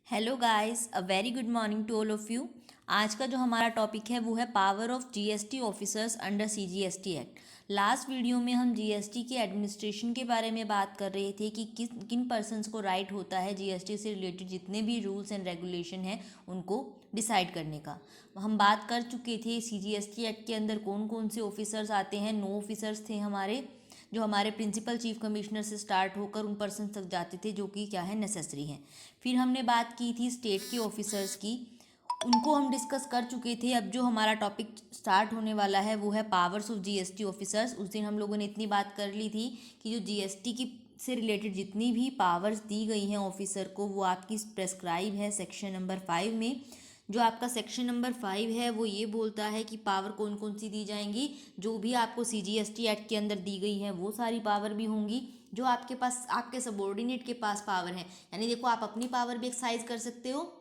Hello guys, a very good morning to all of you. आज का जो हमारा टॉपिक है वो है power of GST officers under CGST act. Last video में हम जीएसटी के एडमिनिस्ट्रेशन के बारे में बात कर रहे थे कि किन पर्सन्स को राइट होता है जीएसटी से रिलेटेड जितने भी रूल्स एंड रेगुलेशन हैं उनको डिसाइड करने का। हम बात कर चुके थे सीजीएसटी एक्ट के अंदर कौन कौन से ऑफिसर्स आते हैं। 9 ऑफिसर्स थे हमारे, जो हमारे प्रिंसिपल चीफ कमिश्नर से स्टार्ट होकर उन पर्सन तक जाते थे जो कि क्या है नेसेसरी हैं। फिर हमने बात की थी स्टेट के ऑफिसर्स की, उनको हम डिस्कस कर चुके थे। अब जो हमारा टॉपिक स्टार्ट होने वाला है वो है पावर्स ऑफ जीएसटी ऑफिसर्स। उस दिन हम लोगों ने इतनी बात कर ली थी कि जो जीएसटी की से रिलेटेड जितनी भी पावर्स दी गई हैं ऑफिसर को वो आपकी प्रेस्क्राइब है सेक्शन नंबर 5 में। जो आपका सेक्शन नंबर 5 है वो ये बोलता है कि पावर कौन कौन सी दी जाएंगी। जो भी आपको सीजीएसटी एक्ट के अंदर दी गई है वो सारी पावर भी होंगी। जो आपके पास आपके सबॉर्डिनेट के पास पावर है, यानी देखो आप अपनी पावर भी एक्सरसाइज कर सकते हो।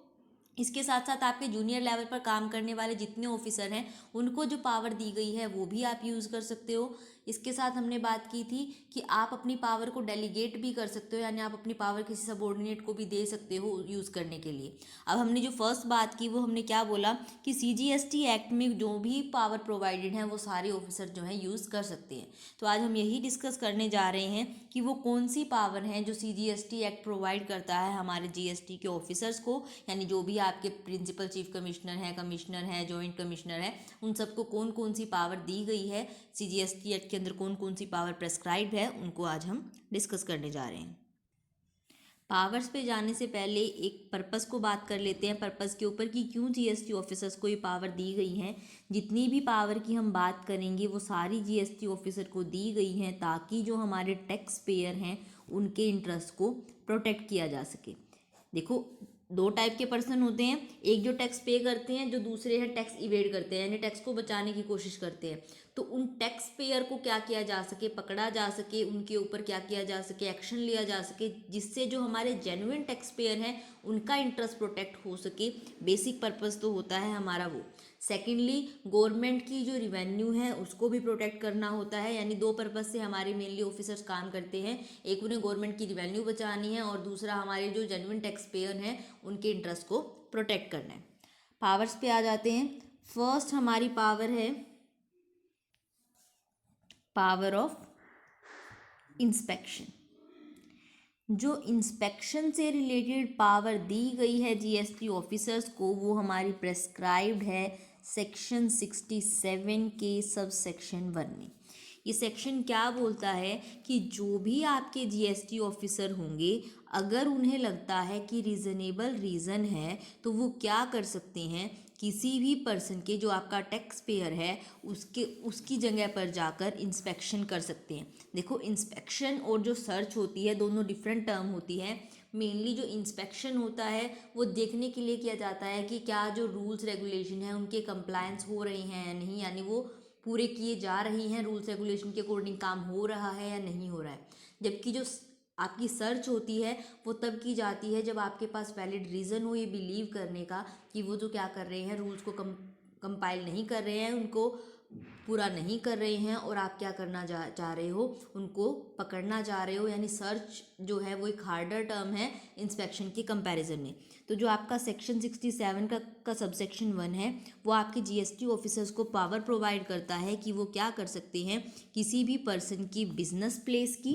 इसके साथ साथ आपके जूनियर लेवल पर काम करने वाले जितने ऑफिसर हैं उनको जो पावर दी गई है वो भी आप यूज़ कर सकते हो। इसके साथ हमने बात की थी कि आप अपनी पावर को डेलीगेट भी कर सकते हो, यानी आप अपनी पावर किसी सबॉर्डिनेट को भी दे सकते हो यूज़ करने के लिए। अब हमने जो फर्स्ट बात की वो हमने क्या बोला कि सीजीएसटी एक्ट में जो भी पावर प्रोवाइडेड है वो सारे ऑफिसर जो है यूज़ कर सकते हैं। तो आज हम यही डिस्कस करने जा रहे हैं कि वो कौन सी पावर हैं जो सीजीएसटी एक्ट प्रोवाइड करता है हमारे जीएसटी के ऑफिसर्स को, यानी जो भी आपके प्रिंसिपल चीफ कमिश्नर है, जॉइंट कमिश्नर है, उन सबको कौन कौन सी पावर दी गई है सीजीएसटी एक्ट के अंदर, कौन कौन सी पावर प्रेस्क्राइब्ड है, उनको आज हम डिस्कस करने जा रहे हैं। पावर्स पे जाने से पहले एक पर्पस को बात कर लेते हैं, पर्पस के ऊपर कि क्यों जीएसटी ऑफिसर्स को ये पावर दी गई हैं। जितनी भी पावर की हम बात करेंगे वो सारी जीएसटी ऑफिसर को दी गई हैं ताकि जो हमारे टैक्स पेयर हैं उनके इंटरेस्ट को प्रोटेक्ट किया जा सके। देखो, दो टाइप के पर्सन होते हैं, एक जो टैक्स पे करते हैं, जो दूसरे हैं टैक्स इवेड करते हैं, यानी टैक्स को बचाने की कोशिश करते हैं। तो उन टैक्स पेयर को क्या किया जा सके, पकड़ा जा सके, उनके ऊपर क्या किया जा सके, एक्शन लिया जा सके, जिससे जो हमारे जेन्युइन टैक्स पेयर हैं उनका इंटरेस्ट प्रोटेक्ट हो सके। बेसिक पर्पस तो होता है हमारा वो। सेकेंडली, गवर्नमेंट की जो रिवेन्यू है उसको भी प्रोटेक्ट करना होता है, यानी दो पर्पस से हमारे मेनली ऑफिसर्स काम करते हैं। एक उन्हें गवर्नमेंट की रिवेन्यू बचानी है और दूसरा हमारे जो जेन्युइन टैक्स पेयर हैं उनके इंटरेस्ट को प्रोटेक्ट करना है। पावर्स पे आ जाते हैं। फर्स्ट हमारी पावर है पावर ऑफ इंस्पेक्शन। जो इंस्पेक्शन से रिलेटेड पावर दी गई है जीएसटी ऑफिसर्स को वो हमारी प्रेस्क्राइब्ड है सेक्शन 67 के सब सेक्शन 1 में। ये सेक्शन क्या बोलता है कि जो भी आपके जीएसटी ऑफिसर होंगे, अगर उन्हें लगता है कि रीज़नेबल रीज़न है तो वो क्या कर सकते हैं, किसी भी पर्सन के जो आपका टैक्स पेयर है उसकी जगह पर जाकर इंस्पेक्शन कर सकते हैं। देखो, इंस्पेक्शन और जो सर्च होती है दोनों डिफरेंट टर्म होती है। मेनली जो इंस्पेक्शन होता है वो देखने के लिए किया जाता है कि क्या जो रूल्स रेगुलेशन है उनके कंप्लायंस हो रहे हैं या नहीं, यानी वो पूरे किए जा रही हैं, रूल्स रेगुलेशन के अकॉर्डिंग काम हो रहा है या नहीं हो रहा है। जबकि जो आपकी सर्च होती है वो तब की जाती है जब आपके पास वैलिड रीज़न हो ये बिलीव करने का कि वो जो क्या कर रहे हैं रूल्स को कंपाइल नहीं कर रहे हैं, उनको पूरा नहीं कर रहे हैं, और आप क्या करना चाह रहे हो, उनको पकड़ना चाह रहे हो। यानी सर्च जो है वो एक हार्डर टर्म है इंस्पेक्शन के कंपैरिजन में। तो जो आपका सेक्शन 67 का सबसेक्शन 1 है वो आपके जीएसटी ऑफिसर्स को पावर प्रोवाइड करता है कि वो क्या कर सकते हैं, किसी भी पर्सन की बिजनेस प्लेस की,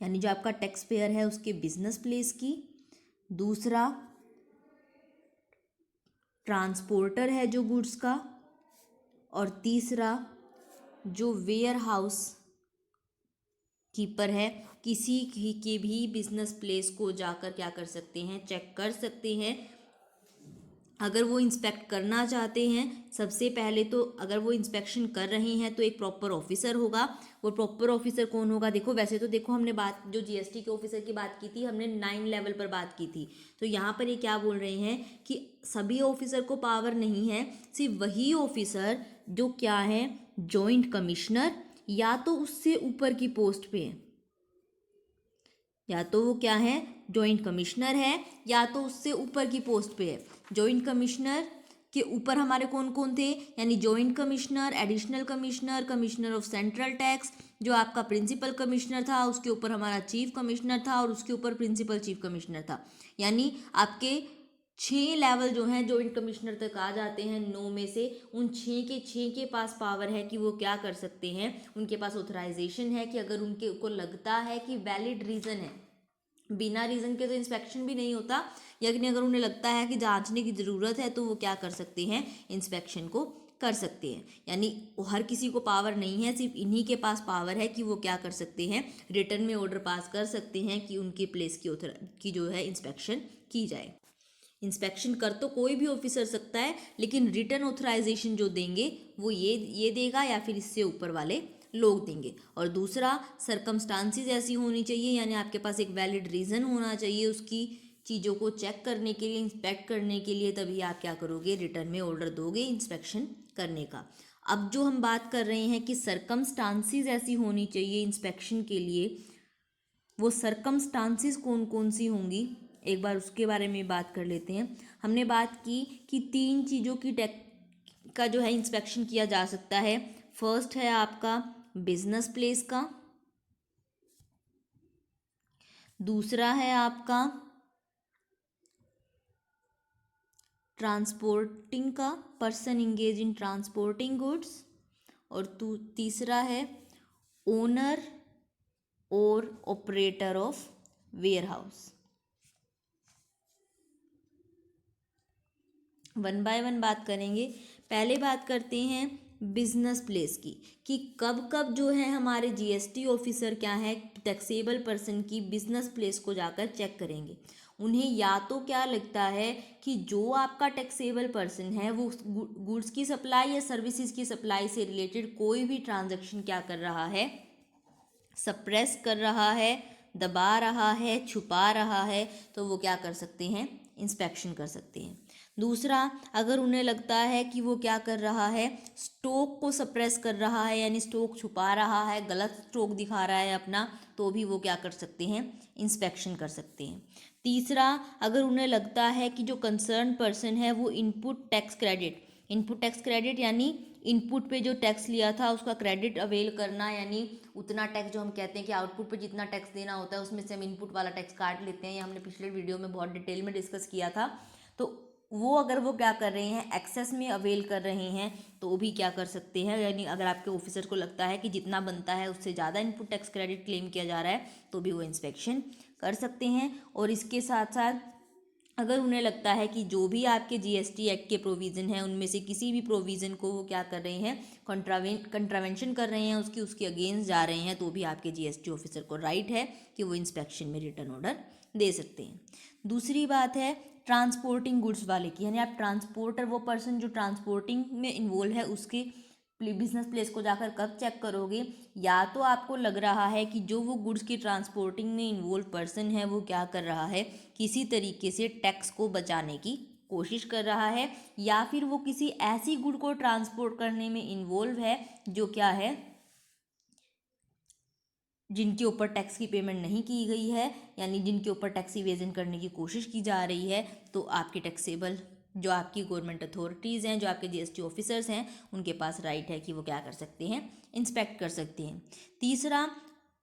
यानी जो आपका टैक्स पेयर है उसके बिजनेस प्लेस की, दूसरा ट्रांसपोर्टर है जो गुड्स का, और तीसरा जो वेयर हाउस कीपर है, किसी के भी बिजनेस प्लेस को जाकर क्या कर सकते हैं, चेक कर सकते हैं। अगर वो इंस्पेक्ट करना चाहते हैं, सबसे पहले तो अगर वो इंस्पेक्शन कर रही हैं तो एक प्रॉपर ऑफिसर होगा। वो प्रॉपर ऑफिसर कौन होगा, देखो वैसे तो देखो हमने बात जो जीएसटी के ऑफिसर की बात की थी हमने 9 लेवल पर बात की थी। तो यहाँ पर ये क्या बोल रहे हैं कि सभी ऑफिसर को पावर नहीं है, सिर्फ वही ऑफिसर जो क्या है जॉइंट कमिश्नर या तो उससे ऊपर की पोस्ट पे है, या तो वो क्या है जॉइंट कमिश्नर है या तो उससे ऊपर की पोस्ट पे है। जॉइंट कमिश्नर के ऊपर हमारे कौन कौन थे, यानी joint commissioner, additional commissioner, commissioner of central tax, जो आपका प्रिंसिपल कमिश्नर था, उसके ऊपर हमारा चीफ कमिश्नर था और उसके ऊपर प्रिंसिपल चीफ कमिश्नर था। यानी आपके 6 लेवल जो हैं जॉइंट कमिश्नर तक आ जाते हैं 9 में से। उन 6 के 6 के पास पावर है कि वो क्या कर सकते हैं, उनके पास ऑथराइजेशन है कि अगर उनके को लगता है कि वैलिड रीज़न है, बिना रीज़न के तो इंस्पेक्शन भी नहीं होता, यानी अगर उन्हें लगता है कि जांचने की ज़रूरत है तो वो क्या कर सकते हैं, इंस्पेक्शन को कर सकते हैं। यानी हर किसी को पावर नहीं है, सिर्फ इन्हीं के पास पावर है कि वो क्या कर सकते हैं, रिटर्न में ऑर्डर पास कर सकते हैं कि उनके प्लेस की जो है इंस्पेक्शन की जाए। इंस्पेक्शन कर तो कोई भी ऑफिसर सकता है, लेकिन रिटर्न ऑथराइजेशन जो देंगे वो ये देगा या फिर इससे ऊपर वाले लोग देंगे। और दूसरा, सरकमस्टांसिस ऐसी होनी चाहिए, यानी आपके पास एक वैलिड रीज़न होना चाहिए उसकी चीज़ों को चेक करने के लिए, इंस्पेक्ट करने के लिए, तभी आप क्या करोगे, रिटर्न में ऑर्डर दोगे इंस्पेक्शन करने का। अब जो हम बात कर रहे हैं कि सरकमस्टांसिस ऐसी होनी चाहिए इंस्पेक्शन के लिए, वो सरकमस्टांसिस कौन कौन सी होंगी, एक बार उसके बारे में बात कर लेते हैं। हमने बात की कि 3 चीज़ों की का जो है इंस्पेक्शन किया जा सकता है। फर्स्ट है आपका बिजनेस प्लेस का, दूसरा है आपका ट्रांसपोर्टिंग का, person engage in transporting goods, और तीसरा है ओनर और operator of warehouse. One by one बात करेंगे। पहले बात करते हैं बिजनेस प्लेस की, कि कब कब जो है हमारे जीएसटी ऑफिसर क्या है, टैक्सेबल पर्सन की बिजनेस प्लेस को जाकर चेक करेंगे। उन्हें या तो क्या लगता है कि जो आपका टैक्सेबल पर्सन है वो गुड्स की सप्लाई या सर्विसेज की सप्लाई से रिलेटेड कोई भी ट्रांजैक्शन क्या कर रहा है, सप्रेस कर रहा है, दबा रहा है, छुपा रहा है, तो वो क्या कर सकते हैं, इंस्पेक्शन कर सकते हैं। दूसरा, अगर उन्हें लगता है कि वो क्या कर रहा है, स्टॉक को सप्रेस कर रहा है, यानी स्टॉक छुपा रहा है, गलत स्टॉक दिखा रहा है अपना, तो भी वो क्या कर सकते हैं, इंस्पेक्शन कर सकते हैं। तीसरा, अगर उन्हें लगता है कि जो कंसर्न पर्सन है वो इनपुट टैक्स क्रेडिट यानी इनपुट पे जो टैक्स लिया था उसका क्रेडिट अवेल करना, यानी उतना टैक्स जो हम कहते हैं कि आउटपुट पे जितना टैक्स देना होता है उसमें से हम इनपुट वाला टैक्स काट लेते हैं, ये हमने पिछले वीडियो में बहुत डिटेल में डिस्कस किया था। तो वो अगर वो क्या कर रहे हैं, एक्सेस में अवेल कर रहे हैं, तो भी क्या कर सकते हैं, यानी अगर आपके ऑफिसर को लगता है कि जितना बनता है उससे ज़्यादा इनपुट टैक्स क्रेडिट क्लेम किया जा रहा है, तो भी वो इंस्पेक्शन कर सकते हैं। और इसके साथ साथ अगर उन्हें लगता है कि जो भी आपके जीएसटी एक्ट के प्रोविज़न हैं उनमें से किसी भी प्रोविज़न को वो क्या कर रहे हैं, कंट्रावेंशन कर रहे हैं, उसके अगेंस्ट जा रहे हैं, तो भी आपके जीएसटी ऑफिसर को राइट है कि वो इंस्पेक्शन में रिटर्न ऑर्डर दे सकते हैं। दूसरी बात है ट्रांसपोर्टिंग गुड्स वाले की, यानी आप ट्रांसपोर्टर, वो पर्सन जो ट्रांसपोर्टिंग में इन्वॉल्व है, उसके बिजनेस प्लेस को जाकर कब चेक करोगे, या तो आपको लग रहा है कि जो वो गुड्स की ट्रांसपोर्टिंग में इन्वॉल्व पर्सन है वो क्या कर रहा है, किसी तरीके से टैक्स को बचाने की कोशिश कर रहा है, या फिर वो किसी ऐसी गुड को ट्रांसपोर्ट करने में इन्वॉल्व है जो क्या है, जिनके ऊपर टैक्स की पेमेंट नहीं की गई है, यानी जिनके ऊपर टैक्स इवेजन करने की कोशिश की जा रही है, तो आपके टैक्सेबल जो आपकी गवर्नमेंट अथॉरिटीज़ हैं, जो आपके जीएसटी ऑफिसर्स हैं, उनके पास राइट है कि वो क्या कर सकते हैं, इंस्पेक्ट कर सकते हैं। तीसरा,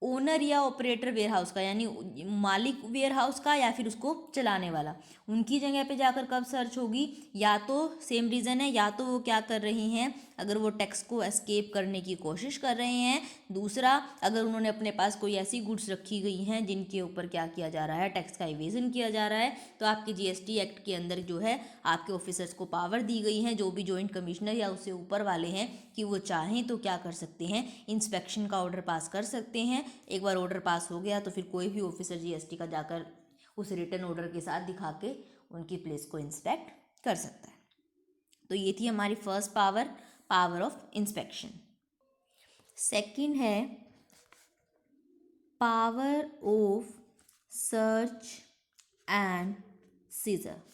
ओनर या ऑपरेटर वेयर हाउस का, यानी मालिक वेयर हाउस का या फिर उसको चलाने वाला, उनकी जगह पे जाकर कब सर्च होगी, या तो सेम रीज़न है, या तो वो क्या कर रहे हैं, अगर वो टैक्स को एस्केप करने की कोशिश कर रहे हैं। दूसरा, अगर उन्होंने अपने पास कोई ऐसी गुड्स रखी गई हैं जिनके ऊपर क्या किया जा रहा है, टैक्स का इवेजन किया जा रहा है, तो आपके जीएसटी एक्ट के अंदर जो है आपके ऑफिसर्स को पावर दी गई है, जो भी जॉइंट कमिश्नर या उससे ऊपर वाले हैं, कि वो चाहें तो क्या कर सकते हैं, इंस्पेक्शन का ऑर्डर पास कर सकते हैं। एक बार ऑर्डर पास हो गया तो फिर कोई भी ऑफिसर जीएसटी का जाकर उस रिटर्न ऑर्डर के साथ दिखा के उनकी प्लेस को इंस्पेक्ट कर सकता है। तो ये थी हमारी first power, power of inspection. Second है power of search and seizure.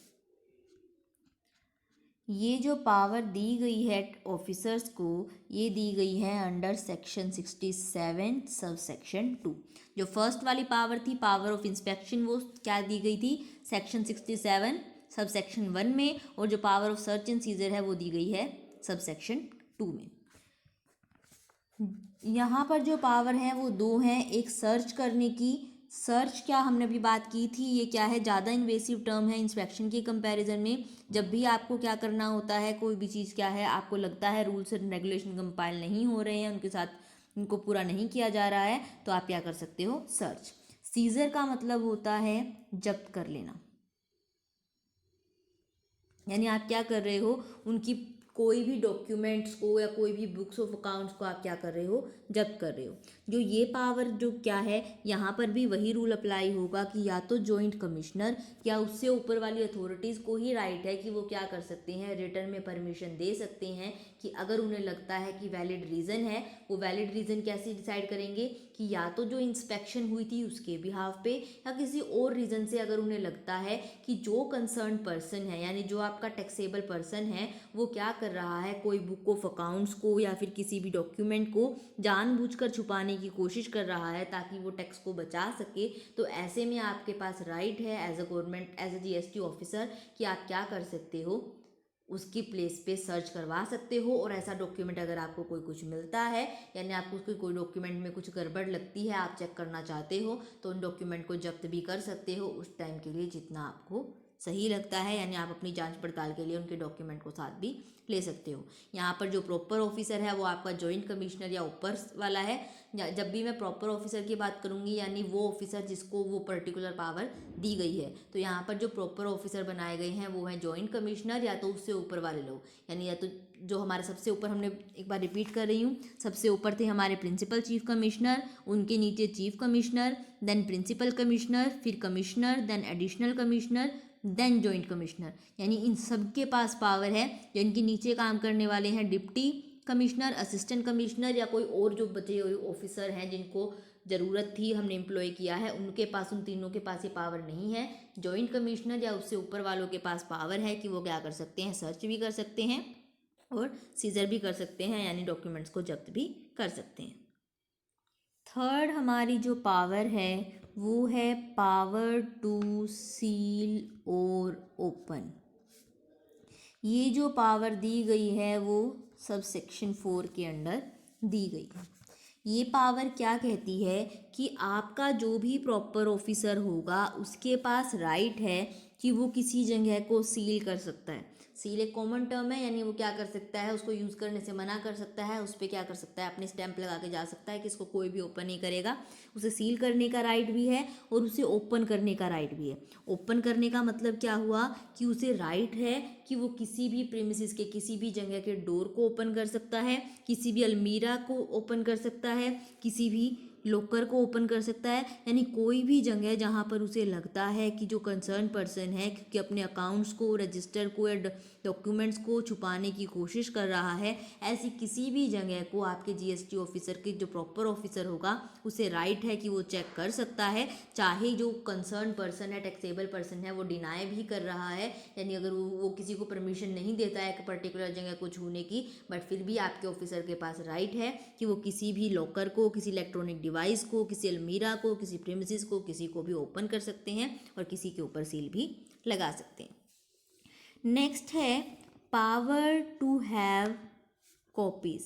ये जो पावर दी गई है ऑफिसर्स को, ये दी गई है अंडर सेक्शन 67 सब सेक्शन 2। जो फर्स्ट वाली पावर थी, पावर ऑफ इंस्पेक्शन, वो क्या दी गई थी, सेक्शन 67 सब सेक्शन 1 में, और जो power of search and scissor है वो दी गई है सब सेक्शन 2 में। यहाँ पर जो पावर है वो दो हैं, एक सर्च करने की। सर्च क्या हमने अभी बात की थी, ये क्या है, ज़्यादा इन्वेसिव टर्म है इंस्पेक्शन के कंपैरिजन में। जब भी आपको क्या करना होता है, कोई भी चीज़ क्या है, आपको लगता है रूल्स एंड रेगुलेशन कंपाइल नहीं हो रहे हैं, उनके साथ उनको पूरा नहीं किया जा रहा है, तो आप क्या कर सकते हो, सर्च। सीजर का मतलब होता है जब्त कर लेना, यानी आप क्या कर रहे हो, उनकी कोई भी डॉक्यूमेंट्स को या कोई भी बुक्स ऑफ अकाउंट्स को आप क्या कर रहे हो, जब्त कर रहे हो। जो ये पावर जो क्या है, यहाँ पर भी वही रूल अप्लाई होगा कि या तो जॉइंट कमिश्नर या उससे ऊपर वाली अथॉरिटीज़ को ही राइट है कि वो क्या कर सकते हैं, रिटर्न में परमिशन दे सकते हैं कि अगर उन्हें लगता है कि वैलिड रीज़न है, वो वैलिड रीज़न कैसे डिसाइड करेंगे कि या तो जो इंस्पेक्शन हुई थी उसके बिहाफ पे, या किसी और रीज़न से अगर उन्हें लगता है कि जो कंसर्न पर्सन है, यानी जो आपका टैक्सेबल पर्सन है, वो क्या कर रहा है, कोई बुक ऑफ अकाउंट्स को या फिर किसी भी डॉक्यूमेंट को जानबूझकर छुपाने की कोशिश कर रहा है ताकि वो टैक्स को बचा सके, तो ऐसे में आपके पास राइट है as a government, as a GST officer, कि आप क्या कर सकते हो, उसकी प्लेस पे सर्च करवा सकते हो। और ऐसा डॉक्यूमेंट अगर आपको कोई कुछ मिलता है, यानी आपको उसके कोई डॉक्यूमेंट में कुछ गड़बड़ लगती है, आप चेक करना चाहते हो, तो उन डॉक्यूमेंट को जब्त भी कर सकते हो उस टाइम के लिए जितना आपको सही लगता है, यानी आप अपनी जांच पड़ताल के लिए उनके डॉक्यूमेंट को साथ भी ले सकते हो। यहाँ पर जो प्रॉपर ऑफिसर है वो आपका जॉइंट कमिश्नर या ऊपर वाला है। जब भी मैं प्रॉपर ऑफिसर की बात करूँगी, यानी वो ऑफिसर जिसको वो पर्टिकुलर पावर दी गई है, तो यहाँ पर जो प्रॉपर ऑफिसर बनाए गए हैं वो हैं जॉइंट कमिश्नर या तो उससे ऊपर वाले लोग, यानी या तो जो हमारे सबसे ऊपर, हमने एक बार रिपीट कर रही हूँ, सबसे ऊपर थे हमारे प्रिंसिपल चीफ कमिश्नर, उनके नीचे chief commissioner, then principal commissioner, फिर commissioner, then additional commissioner, then joint commissioner, यानी इन सबके पास पावर है। जो इनके नीचे काम करने वाले हैं डिप्टी कमिश्नर, असिस्टेंट कमिश्नर या कोई और जो बचे हुए ऑफिसर हैं जिनको ज़रूरत थी, हमने एम्प्लॉय किया है, उनके पास, उन तीनों के पास ये पावर नहीं है। जॉइंट कमिश्नर या उससे ऊपर वालों के पास पावर है कि वो क्या कर सकते हैं, सर्च भी कर सकते हैं और सीजर भी कर सकते हैं, यानी डॉक्यूमेंट्स को जब्त भी कर सकते हैं। थर्ड हमारी जो पावर है वो है पावर टू सील और ओपन। ये जो पावर दी गई है वो सब सेक्शन 4 के अंडर दी गई है। ये पावर क्या कहती है कि आपका जो भी प्रॉपर ऑफिसर होगा उसके पास राइट है कि वो किसी जगह को सील कर सकता है। सील एक कॉमन टर्म है, यानी वो क्या कर सकता है, उसको यूज़ करने से मना कर सकता है, उस पर क्या कर सकता है, अपने स्टैंप लगा के जा सकता है कि इसको कोई भी ओपन नहीं करेगा। उसे सील करने का राइट भी है और उसे ओपन करने का राइट भी है। ओपन करने का मतलब क्या हुआ कि उसे राइट है कि वो किसी भी प्रीमिसेस के किसी भी जगह के डोर को ओपन कर सकता है, किसी भी अलमीरा को ओपन कर सकता है, किसी भी लॉकर को ओपन कर सकता है, यानी कोई भी जगह जहाँ पर उसे लगता है कि जो कंसर्न पर्सन है कि अपने अकाउंट्स को, रजिस्टर को या डॉक्यूमेंट्स को छुपाने की कोशिश कर रहा है, ऐसी किसी भी जगह को आपके जीएसटी ऑफिसर के जो प्रॉपर ऑफिसर होगा उसे राइट है कि वो चेक कर सकता है। चाहे जो कंसर्न पर्सन है, टैक्सेबल पर्सन है, वो डिनाई भी कर रहा है, यानी अगर वो किसी को परमिशन नहीं देता है कि पर्टिकुलर जगह को छूने की, बट फिर भी आपके ऑफिसर के पास राइट है कि वो किसी भी लॉकर को, किसी इलेक्ट्रॉनिक डिवाइस को, किसी अलमीरा को, किसी प्रीमिसेस को, किसी को भी ओपन कर सकते हैं और किसी के ऊपर सील भी लगा सकते हैं। नेक्स्ट है पावर टू हैव कॉपीज।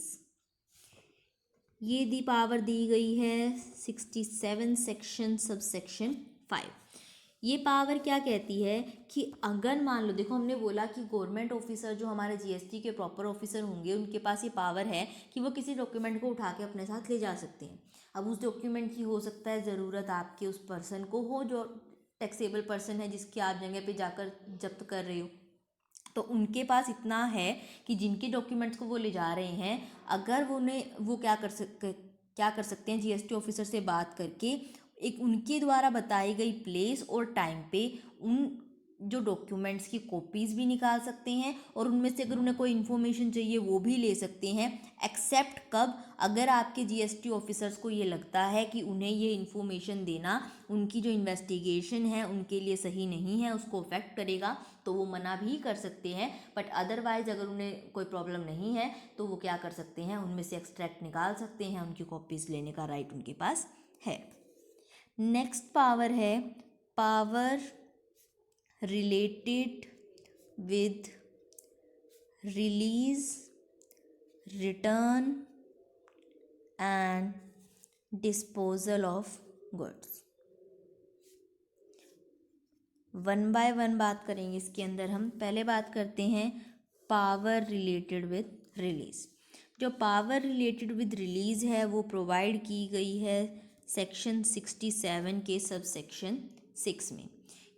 ये दी पावर दी गई है 67 सेक्शन सब सेक्शन 5। ये पावर क्या कहती है कि अगर मान लो, देखो हमने बोला कि गवर्नमेंट ऑफिसर जो हमारे जीएसटी के प्रॉपर ऑफिसर होंगे उनके पास ये पावर है कि वो किसी डॉक्यूमेंट को उठा के अपने साथ ले जा सकते हैं। अब उस डॉक्यूमेंट की हो सकता है ज़रूरत आपके उस पर्सन को हो जो टैक्सेबल पर्सन है जिसकी आप जगह पे जाकर जब्त कर रहे हो, तो उनके पास इतना है कि जिनके डॉक्यूमेंट्स को वो ले जा रहे हैं, अगर वो क्या कर सकते हैं, जीएसटी ऑफिसर से बात करके एक उनके द्वारा बताई गई प्लेस और टाइम पे उन जो डॉक्यूमेंट्स की कॉपीज़ भी निकाल सकते हैं और उनमें से अगर उन्हें कोई इन्फॉर्मेशन चाहिए वो भी ले सकते हैं। एक्सेप्ट कब, अगर आपके जीएसटी ऑफिसर्स को ये लगता है कि उन्हें ये इन्फॉर्मेशन देना उनकी जो इन्वेस्टिगेशन है उनके लिए सही नहीं है, उसको अफेक्ट करेगा, तो वो मना भी कर सकते हैं। बट अदरवाइज अगर उन्हें कोई प्रॉब्लम नहीं है तो वो क्या कर सकते हैं, उनमें से एक्सट्रैक्ट निकाल सकते हैं, उनकी कॉपीज़ लेने का राइट उनके पास है। नेक्स्ट पावर है power related with release, return and disposal of goods. One by one बात करेंगे इसके अंदर। हम पहले बात करते हैं पावर रिलेटेड विद रिलीज। जो पावर रिलेटेड विद रिलीज है वो प्रोवाइड की गई है सेक्शन 67 के सब सेक्शन 6 में।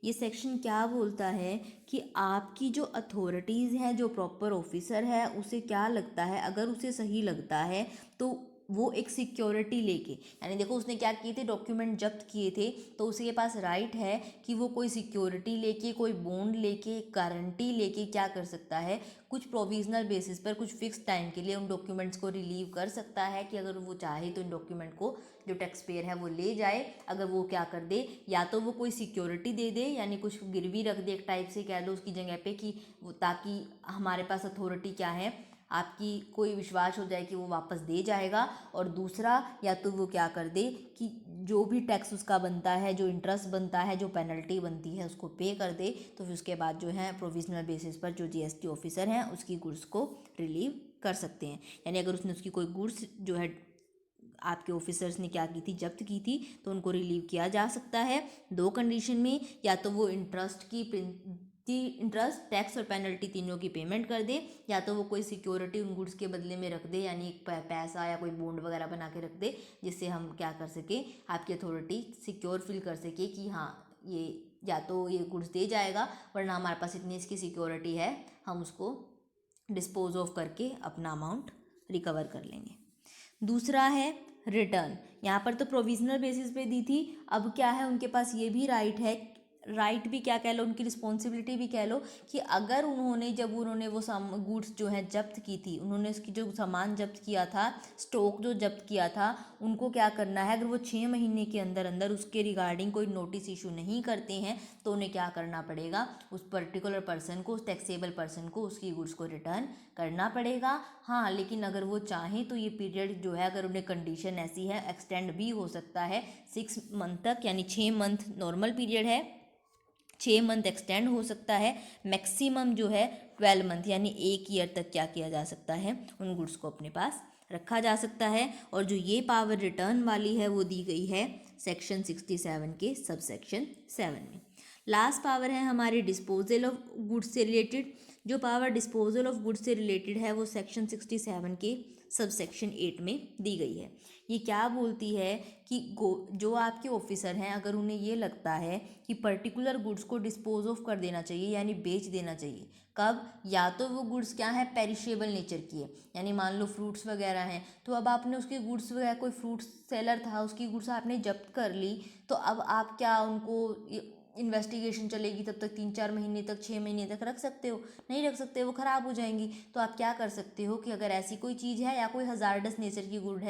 ये सेक्शन क्या बोलता है कि आपकी जो अथॉरिटीज़ हैं, जो प्रॉपर ऑफिसर है, उसे क्या लगता है, अगर उसे सही लगता है तो वो एक सिक्योरिटी लेके, यानी देखो उसने क्या किए थे, डॉक्यूमेंट जब्त किए थे, तो उसके पास राइट है कि वो कोई सिक्योरिटी लेके, कोई बॉन्ड लेके, गारंटी लेके क्या कर सकता है, कुछ प्रोविजनल बेसिस पर कुछ फिक्स टाइम के लिए उन डॉक्यूमेंट्स को रिलीव कर सकता है कि अगर वो चाहे तो इन डॉक्यूमेंट को जो टैक्स पेयर है वो ले जाए। अगर वो क्या कर दे, या तो वो कोई सिक्योरिटी दे दे, यानी कुछ गिरवी रख दे एक टाइप से कह दो उसकी जगह पे, कि वो ताकि हमारे पास अथॉरिटी क्या है, आपकी कोई विश्वास हो जाए कि वो वापस दे जाएगा। और दूसरा, या तो वो क्या कर दे कि जो भी टैक्स उसका बनता है, जो इंटरेस्ट बनता है, जो पेनल्टी बनती है, उसको पे कर दे। तो फिर उसके बाद जो है प्रोविजनल बेसिस पर जो जीएसटी ऑफिसर हैं उसकी गुड्स को रिलीव कर सकते हैं। यानी अगर उसने उसकी कोई गुड्स जो है आपके ऑफिसर्स ने क्या की थी, जब्त की थी, तो उनको रिलीव किया जा सकता है दो कंडीशन में। या तो वो इंटरेस्ट, टैक्स और पेनल्टी तीनों की पेमेंट कर दे, या तो वो कोई सिक्योरिटी उन गुड्स के बदले में रख दे, यानी एक पैसा या कोई बॉन्ड वगैरह बना के रख दे, जिससे हम क्या कर सके, आपकी अथॉरिटी सिक्योर फील कर सके कि हाँ ये या तो ये गुड्स दे जाएगा, वरना हमारे पास इतनी इसकी सिक्योरिटी है, हम उसको डिस्पोज ऑफ करके अपना अमाउंट रिकवर कर लेंगे। दूसरा है रिटर्न। यहाँ पर तो प्रोविजनल बेसिस पे दी थी, अब क्या है उनके पास ये भी राइट है, राइट भी क्या कह लो, उनकी रिस्पॉन्सिबिलिटी भी कह लो, कि अगर उन्होंने जब उन्होंने वो गुड्स जो है जब्त की थी, उन्होंने उसकी जो सामान जब्त किया था, स्टॉक जो जब्त किया था, उनको क्या करना है, अगर वो 6 महीने के अंदर अंदर उसके रिगार्डिंग कोई नोटिस इशू नहीं करते हैं तो उन्हें क्या करना पड़ेगा, उस पर्टिकुलर पर्सन को, उस टैक्सेबल पर्सन को उसकी गुड्स को रिटर्न करना पड़ेगा। हाँ, लेकिन अगर वो चाहें तो ये पीरियड जो है, अगर उन्हें कंडीशन ऐसी है, एक्सटेंड भी हो सकता है 6 मंथ तक, यानी 6 मंथ नॉर्मल पीरियड है, 6 मंथ एक्सटेंड हो सकता है, मैक्सिमम जो है 12 मंथ यानी 1 ईयर तक क्या किया जा सकता है, उन गुड्स को अपने पास रखा जा सकता है। और जो ये पावर रिटर्न वाली है वो दी गई है सेक्शन 67 के सब सेक्शन 7 में। लास्ट पावर है हमारी डिस्पोजल ऑफ गुड्स से रिलेटेड। जो पावर डिस्पोजल ऑफ गुड्स से रिलेटेड है वो सेक्शन 67 के सब सेक्शन 8 में दी गई है। ये क्या बोलती है कि जो आपके ऑफिसर हैं, अगर उन्हें ये लगता है कि पर्टिकुलर गुड्स को डिस्पोज ऑफ कर देना चाहिए, यानी बेच देना चाहिए, कब, या तो वो गुड्स क्या है, पेरिशेबल नेचर की है, यानी मान लो फ्रूट्स वगैरह हैं, तो अब आपने उसके गुड्स वगैरह, कोई फ्रूट सेलर था, उसकी गुड्स आपने जब्त कर ली, तो अब आप क्या उनको, इन्वेस्टिगेशन चलेगी तब तक 3-4 महीने तक, 6 महीने तक रख सकते हो? नहीं रख सकते, वो ख़राब हो जाएंगी। तो आप क्या कर सकते हो कि अगर ऐसी कोई चीज़ है या कोई हजार्डस नेचर की गुड्स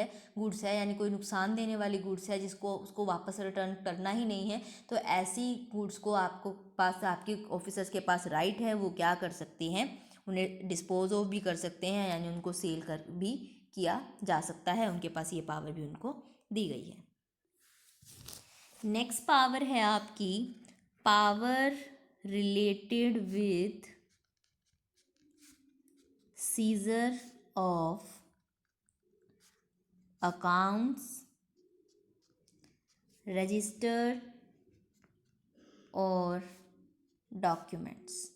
है, यानी कोई नुकसान देने वाली गुड्स है जिसको उसको वापस रिटर्न करना ही नहीं है, तो ऐसी गुड्स को आपको पास, आपके ऑफिसर्स के पास राइट है, वो क्या कर सकते हैं, उन्हें डिस्पोज ऑफ भी कर सकते हैं, यानी उनको सेल कर भी किया जा सकता है, उनके पास ये पावर भी उनको दी गई है। नेक्स्ट पावर है आपकी power related with scissor of accounts, register और डॉक्यूमेंट्स।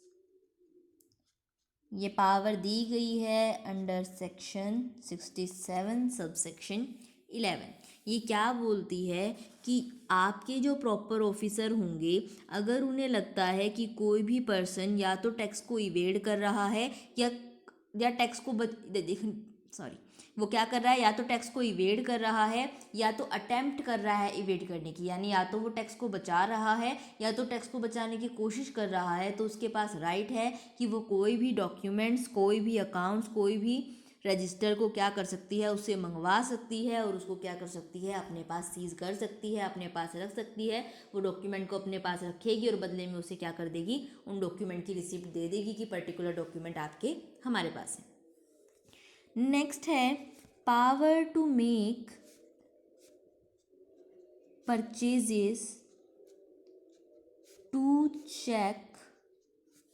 ये पावर दी गई है अंडर सेक्शन 67 सब सेक्शन 11। ये क्या बोलती है कि आपके जो प्रॉपर ऑफिसर होंगे, अगर उन्हें लगता है कि कोई भी पर्सन या तो टैक्स को इवेड कर रहा है या टैक्स को सॉरी, वो क्या कर रहा है, या तो टैक्स को इवेड कर रहा है या तो अटेम्प्ट कर रहा है इवेड करने की, यानी या तो वो टैक्स को बचा रहा है या तो टैक्स को बचाने की कोशिश कर रहा है, तो उसके पास राइट है कि वो कोई भी डॉक्यूमेंट्स, कोई भी अकाउंट्स, कोई भी रजिस्टर को क्या कर सकती है, उससे मंगवा सकती है और उसको क्या कर सकती है, अपने पास सीज कर सकती है, अपने पास रख सकती है। वो डॉक्यूमेंट को अपने पास रखेगी और बदले में उसे क्या कर देगी, उन डॉक्यूमेंट की रिसिप्ट दे देगी कि पर्टिकुलर डॉक्यूमेंट आपके हमारे पास है। नेक्स्ट है power to make purchases to check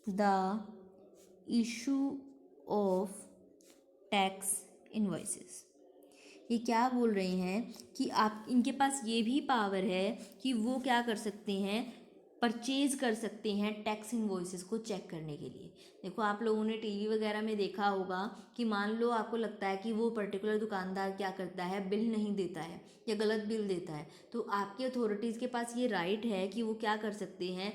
the issue of tax invoices. ये क्या बोल रहे हैं कि आप इनके पास ये भी पावर है कि वो क्या कर सकते हैं, परचेज कर सकते हैं टैक्स इनवॉइसेस को चेक करने के लिए। देखो आप लोगों ने टीवी वगैरह में देखा होगा कि मान लो आपको लगता है कि वो पर्टिकुलर दुकानदार क्या करता है, बिल नहीं देता है या गलत बिल देता है, तो आपकी अथॉरिटीज़ के पास ये राइट है कि वो क्या कर सकते हैं,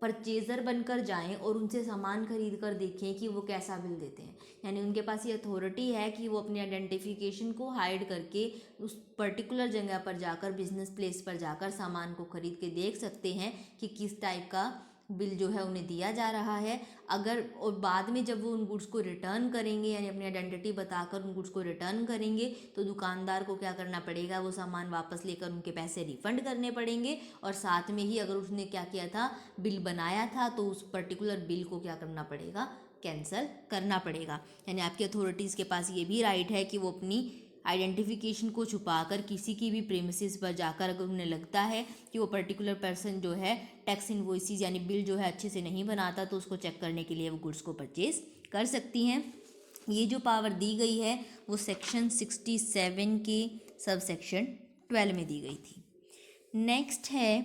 परचेज़र बनकर जाएं और उनसे सामान खरीद कर देखें कि वो कैसा बिल देते हैं। यानी उनके पास ये अथॉरिटी है कि वो अपने आइडेंटिफिकेशन को हाइड करके उस पर्टिकुलर जगह पर जाकर, बिजनेस प्लेस पर जाकर सामान को खरीद के देख सकते हैं कि किस टाइप का बिल जो है उन्हें दिया जा रहा है। अगर और बाद में जब वो उन गुड्स को रिटर्न करेंगे, यानी अपनी आइडेंटिटी बताकर उन गुड्स को रिटर्न करेंगे, तो दुकानदार को क्या करना पड़ेगा, वो सामान वापस लेकर उनके पैसे रिफंड करने पड़ेंगे। और साथ में ही अगर उसने क्या किया था, बिल बनाया था, तो उस पर्टिकुलर बिल को क्या करना पड़ेगा, कैंसिल करना पड़ेगा। यानी आपकी अथॉरिटीज़ के पास ये भी राइट है कि वो अपनी आइडेंटिफिकेशन को छुपाकर किसी की भी प्रेमिसेस पर जाकर अगर उन्हें लगता है कि वो पर्टिकुलर पर्सन जो है टैक्स इनवॉइसेस यानी बिल जो है अच्छे से नहीं बनाता, तो उसको चेक करने के लिए वो गुड्स को परचेज कर सकती हैं। ये जो पावर दी गई है वो सेक्शन 67 के सब सेक्शन 12 में दी गई थी। नेक्स्ट है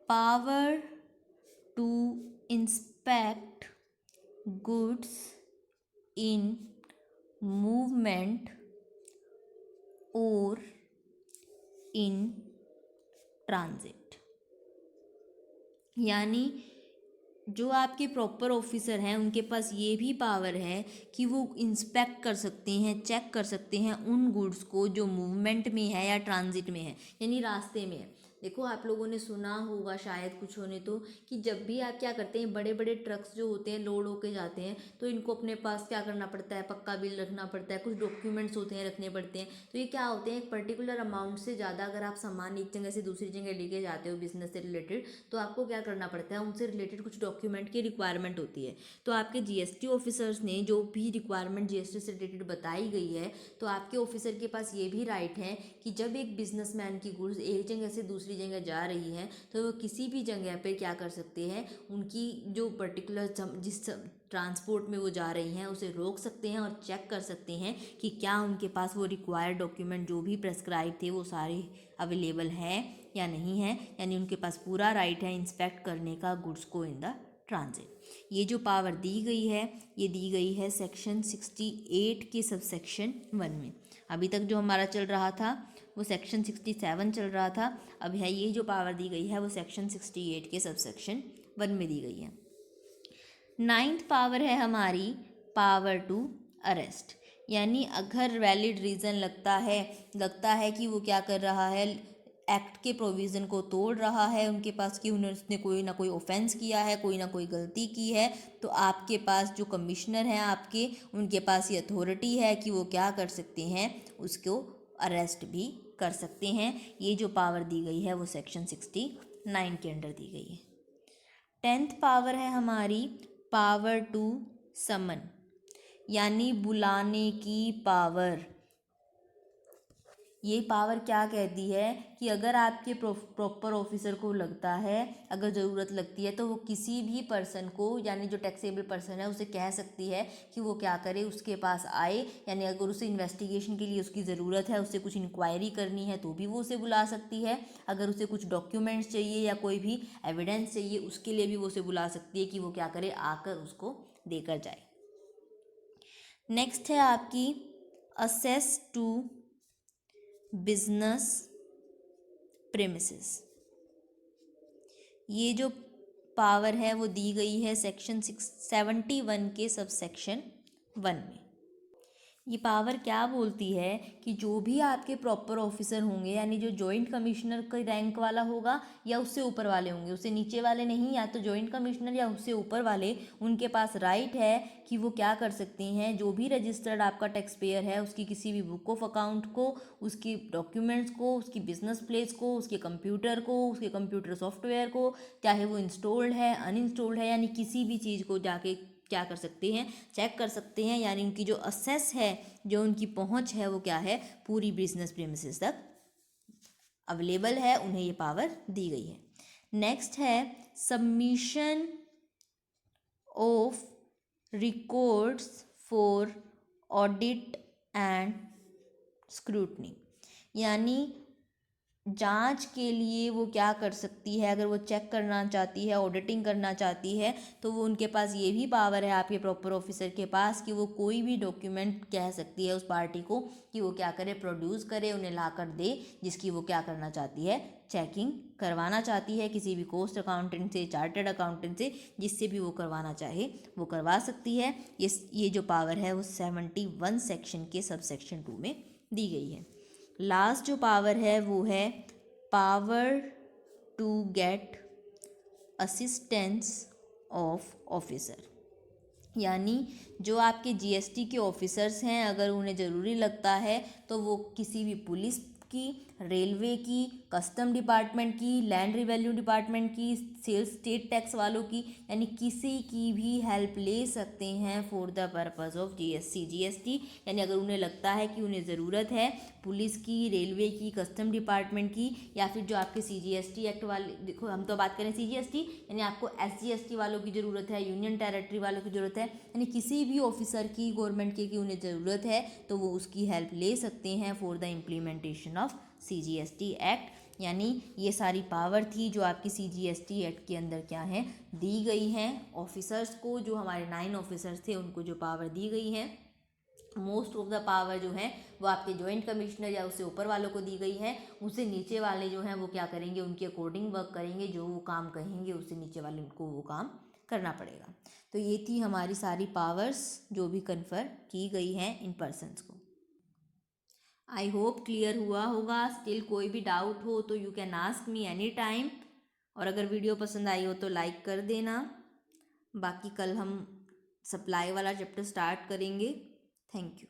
power to inspect goods in movement और इन ट्रांजिट। यानी जो आपके प्रॉपर ऑफिसर हैं उनके पास ये भी पावर है कि वो इंस्पेक्ट कर सकते हैं, चेक कर सकते हैं उन गुड्स को जो मूवमेंट में है या ट्रांजिट में है, यानी रास्ते में है। देखो आप लोगों ने सुना होगा शायद कुछ होने तो, कि जब भी आप क्या करते हैं, बड़े बड़े ट्रक्स जो होते हैं लोड होके जाते हैं, तो इनको अपने पास क्या करना पड़ता है, पक्का बिल रखना पड़ता है, कुछ डॉक्यूमेंट्स होते हैं रखने पड़ते हैं। तो ये क्या होते हैं, एक पर्टिकुलर अमाउंट से ज़्यादा अगर आप सामान एक जगह से दूसरी जगह लेके जाते हो बिजनेस से रिलेटेड, तो आपको क्या करना पड़ता है, उनसे रिलेटेड कुछ डॉक्यूमेंट की रिक्वायरमेंट होती है। तो आपके जीएसटी ऑफिसर्स ने जो भी रिक्वायरमेंट जीएसटी से रिलेटेड बताई गई है, तो आपके ऑफिसर के पास ये भी राइट है कि जब एक बिजनेसमैन की गुड्स एक जगह से दूसरी जगह जा रही है, तो वो किसी भी जगह पे क्या कर सकते हैं, उनकी जो पर्टिकुलर जिस ट्रांसपोर्ट में वो जा रही हैं उसे रोक सकते हैं और चेक कर सकते हैं कि क्या उनके पास वो रिक्वायर्ड डॉक्यूमेंट जो भी प्रेस्क्राइब थे वो सारे अवेलेबल हैं या नहीं है। यानी उनके पास पूरा राइट है इंस्पेक्ट करने का गुड्स को इन द ट्रांजिट। ये जो पावर दी गई है, ये दी गई है सेक्शन 68 के सब सेक्शन 1 में। अभी तक जो हमारा चल रहा था वो सेक्शन 67 चल रहा था। अब है ये जो पावर दी गई है वो सेक्शन 68 के सब सेक्शन 1 में दी गई है। 9th पावर है हमारी पावर टू अरेस्ट। यानी अगर वैलिड रीज़न लगता है कि वो क्या कर रहा है, एक्ट के प्रोविज़न को तोड़ रहा है उनके पास, कि उसने कोई ना कोई ऑफेंस किया है, कोई ना कोई गलती की है, तो आपके पास जो कमिश्नर हैं आपके, उनके पास ये अथॉरिटी है कि वो क्या कर सकते हैं, उसको अरेस्ट भी कर सकते हैं। ये जो पावर दी गई है वो सेक्शन 69 के अंडर दी गई है। 10th पावर है हमारी पावर टू समन, यानी बुलाने की पावर। ये पावर क्या कहती है कि अगर आपके प्रॉपर ऑफिसर को लगता है, अगर ज़रूरत लगती है, तो वो किसी भी पर्सन को, यानी जो टैक्सेबल पर्सन है, उसे कह सकती है कि वो क्या करे, उसके पास आए। यानी अगर उसे इन्वेस्टिगेशन के लिए उसकी ज़रूरत है, उससे कुछ इंक्वायरी करनी है, तो भी वो उसे बुला सकती है। अगर उसे कुछ डॉक्यूमेंट्स चाहिए या कोई भी एविडेंस चाहिए, उसके लिए भी वो उसे बुला सकती है कि वो क्या करे, आकर उसको देकर जाए। नेक्स्ट है आपकी असेस टू बिजनेस प्रेमिसेस। ये जो पावर है वो दी गई है सेक्शन 71 के सब सेक्शन 1 में। ये पावर क्या बोलती है कि जो भी आपके प्रॉपर ऑफिसर होंगे, यानी जो जॉइंट कमिश्नर का रैंक वाला होगा या उससे ऊपर वाले होंगे, उससे नीचे वाले नहीं, या तो जॉइंट कमिश्नर या उससे ऊपर वाले, उनके पास राइट है कि वो क्या कर सकते हैं, जो भी रजिस्टर्ड आपका टैक्स पेयर है उसकी किसी भी बुक ऑफ अकाउंट को, उसकी डॉक्यूमेंट्स को, उसकी बिजनेस प्लेस को, उसके कंप्यूटर सॉफ्टवेयर को, चाहे वो इंस्टॉल्ड है अनइंस्टॉल्ड है, यानी किसी भी चीज़ को जाके क्या कर सकते हैं, चेक कर सकते हैं। यानी उनकी जो असेस है, जो उनकी पहुंच है, वो क्या है, पूरी बिजनेस प्रीमिसेस तक अवेलेबल है, उन्हें ये पावर दी गई है। नेक्स्ट है submission of records for audit and scrutiny, यानी जांच के लिए वो क्या कर सकती है, अगर वो चेक करना चाहती है, ऑडिटिंग करना चाहती है, तो वो उनके पास ये भी पावर है आपके प्रॉपर ऑफिसर के पास कि वो कोई भी डॉक्यूमेंट कह सकती है उस पार्टी को कि वो क्या करे, प्रोड्यूस करे, उन्हें ला कर दे, जिसकी वो क्या करना चाहती है, चेकिंग करवाना चाहती है किसी भी कॉस्ट अकाउंटेंट से, चार्टर्ड अकाउंटेंट से, जिससे भी वो करवाना चाहे वो करवा सकती है। ये जो पावर है वो 71 सेक्शन के सब सेक्शन 2 में दी गई है। लास्ट जो पावर है वो है power to get assistance of officer, यानी जो आपके जीएसटी के ऑफिसर्स हैं, अगर उन्हें ज़रूरी लगता है तो वो किसी भी पुलिस की, रेलवे की, कस्टम डिपार्टमेंट की, लैंड रिवेन्यू डिपार्टमेंट की, सेल्स स्टेट टैक्स वालों की, यानी किसी की भी हेल्प ले सकते हैं for the purpose of GST. यानी अगर उन्हें लगता है कि उन्हें ज़रूरत है पुलिस की, रेलवे की, कस्टम डिपार्टमेंट की, या फिर जो आपके सीजीएसटी एक्ट वाले, देखो हम तो बात करें सीजीएसटी, यानी आपको एसजीएसटी वालों की ज़रूरत है, यूनियन टेरिटरी वालों की ज़रूरत है, यानी किसी भी ऑफिसर की गवर्नमेंट की उन्हें ज़रूरत है तो वो उसकी हेल्प ले सकते हैं for the implementation of CGST act. यानी ये सारी पावर थी जो आपकी सीजीएसटी एक्ट के अंदर क्या है, दी गई हैं ऑफिसर्स को। जो हमारे 9 ऑफिसर्स थे उनको जो पावर दी गई है, मोस्ट ऑफ द पावर जो है वो आपके जॉइंट कमिश्नर या उससे ऊपर वालों को दी गई है। उससे नीचे वाले जो हैं वो क्या करेंगे, उनके अकॉर्डिंग वर्क करेंगे, जो वो काम कहेंगे उससे नीचे वाले उनको वो काम करना पड़ेगा। तो ये थी हमारी सारी पावर्स जो भी कन्फर की गई हैं इन पर्सन्स को। आई होप क्लियर हुआ होगा। स्टिल कोई भी डाउट हो तो you can ask me any time, और अगर वीडियो पसंद आई हो तो लाइक कर देना। बाकी कल हम सप्लाई वाला चैप्टर स्टार्ट करेंगे। Thank you.